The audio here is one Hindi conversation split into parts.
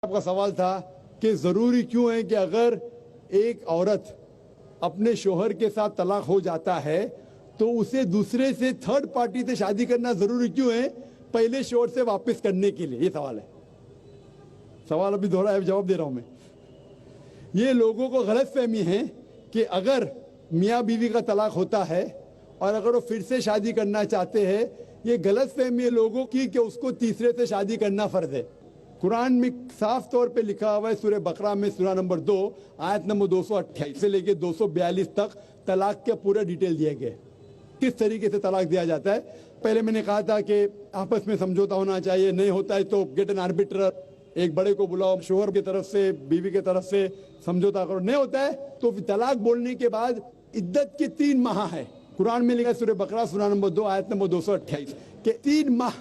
आपका सवाल था कि जरूरी क्यों है कि अगर एक औरत अपने शोहर के साथ तलाक हो जाता है तो उसे दूसरे से थर्ड पार्टी से शादी करना जरूरी क्यों है पहले शोहर से वापस करने के लिए। ये सवाल है। सवाल अभी दोहरा है, जवाब दे रहा हूं मैं। ये लोगों को गलतफहमी है कि अगर मियाँ बीवी का तलाक होता है और अगर वो फिर से शादी करना चाहते हैं, ये गलतफहमी है लोगों की कि उसको तीसरे से शादी करना फर्ज है। कुरान में साफ तौर पे लिखा हुआ है सूरह बकरा में सूरा नंबर 2 आयत नंबर 228 से लेके 242 तक तलाक के पूरा डिटेल दिए गए, किस तरीके से तलाक दिया जाता है। पहले मैंने कहा था कि आपस में समझौता होना चाहिए, नहीं होता है तो गेट एन आर्बिट्रर, एक बड़े को बुलाओ, शोहर की तरफ से बीवी की तरफ से समझौता करो। नहीं होता है तो तलाक बोलने के बाद इद्दत के 3 माह है। कुरान में लिखा सूरह बकरा सूरा नंबर 2 आयत नंबर 228 के 3 माह,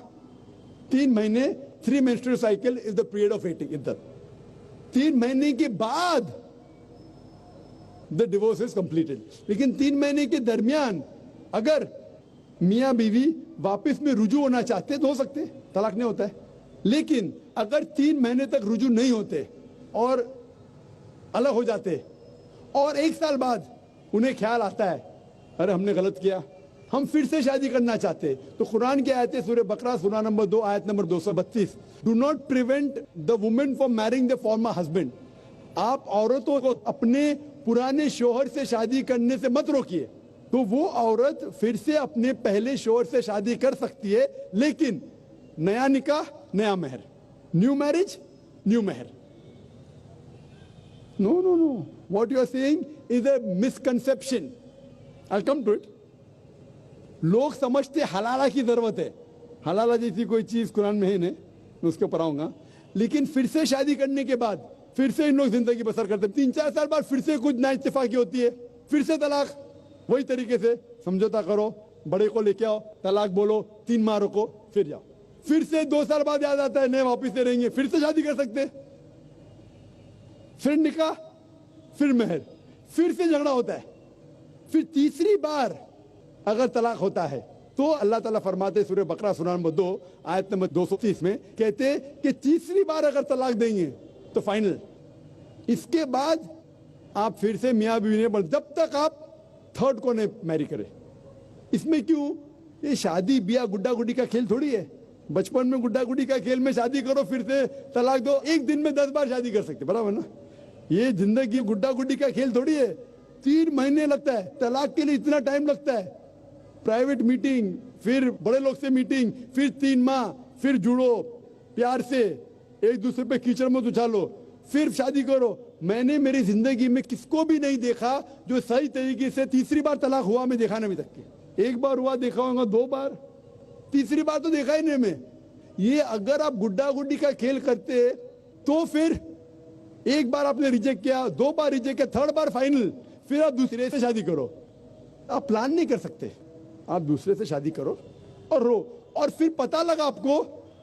3 महीने, 3 menstrual cycle is the period of इद्दत। 3 महीने के बाद द डिवोर्स इज कंप्लीटेड। लेकिन 3 महीने के दरमियान अगर मियाँ बीवी वापस में रुजू होना चाहते तो हो सकते, तलाक नहीं होता है। लेकिन अगर 3 महीने तक रुजू नहीं होते और अलग हो जाते और 1 साल बाद उन्हें ख्याल आता है अरे हमने गलत किया, हम फिर से शादी करना चाहते, तो कुरान की आयत है सूरह बकरा सूरा नंबर 2 आयत number 232, do not prevent the women from marrying the former husband. आप औरतों को अपने पुराने शोहर से शादी करने से मत रोकिए। तो वो औरत फिर से अपने पहले शोहर से शादी कर सकती है, लेकिन नया निकाह नया मेहर, न्यू मैरिज न्यू मेहर। No no no, what you are saying is a misconception. I come to it. लोग समझते हलाला की जरूरत है, हलाला जैसी कोई चीज कुरान में है नहीं, मैं उसके ऊपर आऊंगा। लेकिन फिर से शादी करने के बाद फिर से इन लोग जिंदगी बसर करते हैं, 3-4 साल बाद फिर से कुछ ना इत्तेफाकी होती है, फिर से तलाक। वही तरीके से समझौता करो, बड़े को लेके आओ, तलाक बोलो, 3 माह रुको, फिर जाओ। फिर से 2 साल बाद याद आता है नहीं वापिस से रहेंगे, फिर से शादी कर सकते, फिर निकाह, फिर मेहर, फिर से झगड़ा होता है। फिर तीसरी बार अगर तलाक होता है तो अल्लाह ताला फरमाते सूरह बकरा सूरा नंबर 2 आयत नंबर 230 में कहते कि तीसरी बार अगर तलाक देंगे तो फाइनल। इसके बाद आप फिर से मियाँ बीवी ने, जब तक आप थर्ड को नहीं मैरी करें। इसमें क्यों? ये शादी ब्याह गुड्डा गुड्डी का खेल थोड़ी है। बचपन में गुड्डा गुड्डी का खेल में शादी करो फिर से तलाक दो, एक दिन में 10 बार शादी कर सकते, बराबर ना। ये जिंदगी गुड्डा गुड्डी का खेल थोड़ी है। 3 महीने लगता है तलाक के लिए, इतना टाइम लगता है। प्राइवेट मीटिंग, फिर बड़े लोग से मीटिंग, फिर 3 माह, फिर जुड़ो प्यार से, एक दूसरे पे कीचड़ में उछालो, फिर शादी करो। मैंने मेरी जिंदगी में किसको भी नहीं देखा जो सही तरीके से तीसरी बार तलाक हुआ, मैं देखा नहीं अभी तक के। 1 बार हुआ देखा होगा, 2 बार, तीसरी बार तो देखा ही नहीं मैं। ये अगर आप गुड्डा गुड्डी का खेल करते तो फिर 1 बार आपने रिजेक्ट किया, 2 बार रिजेक्ट किया, 3rd बार फाइनल, फिर आप दूसरे से शादी करो। आप प्लान नहीं कर सकते, आप दूसरे से शादी करो और रो। और फिर पता लगा आपको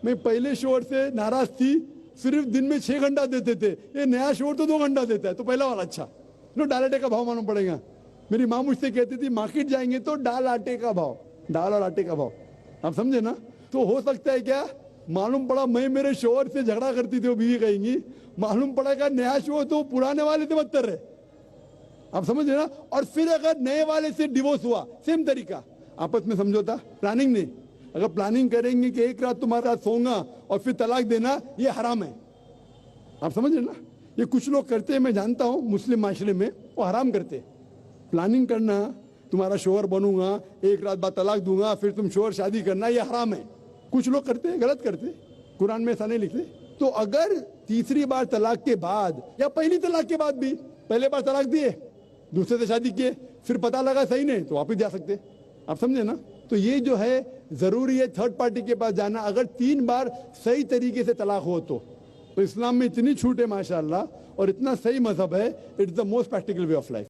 मैं पहले शोहर से नाराज थी, सिर्फ दिन में 6 घंटा देते थे, ये नया शोहर तो 2 घंटा देता है, तो पहला वाला अच्छा। नो, दाल आटे का भाव मालूम पड़ेगा। मेरी माँ मुझसे कहती थी मार्केट जाएंगे तो दाल आटे का भाव, दाल और आटे का भाव, आप समझे ना। तो हो सकता है क्या, मालूम पड़ा मैं मेरे शोहर से झगड़ा करती थी, वो बीवी कहेंगी, मालूम पड़ा क्या नया शोहर तो पुराने वाले से बदतर है, आप समझ रहे ना। और फिर अगर नए वाले से डिवोर्स हुआ, सेम तरीका, आपस में समझौता, प्लानिंग नहीं। अगर प्लानिंग करेंगे कि एक रात तुम्हारे साथ सोऊंगा और फिर तलाक देना, ये हराम है, आप समझ रहे ना। ये कुछ लोग करते हैं, मैं जानता हूं मुस्लिम माशरे में, वो हराम करते। प्लानिंग करना, तुम्हारा शोहर बनूंगा, एक रात बाद तलाक दूंगा, फिर तुम शोहर शादी करना, ये हराम है। कुछ लोग करते हैं, गलत करते, कुरान में ऐसा नहीं लिखते। तो अगर तीसरी बार तलाक के बाद या पहली तलाक के बाद भी, पहले बार तलाक दिए, दूसरे से शादी किए, फिर पता लगा सही नहीं, तो वापिस जा सकते, आप समझे ना। तो ये जो है जरूरी है थर्ड पार्टी के पास जाना, अगर 3 बार सही तरीके से तलाक हो तो इस्लाम में इतनी छूट है माशाअल्लाह, और इतना सही मजहब है, it's the most practical way of life.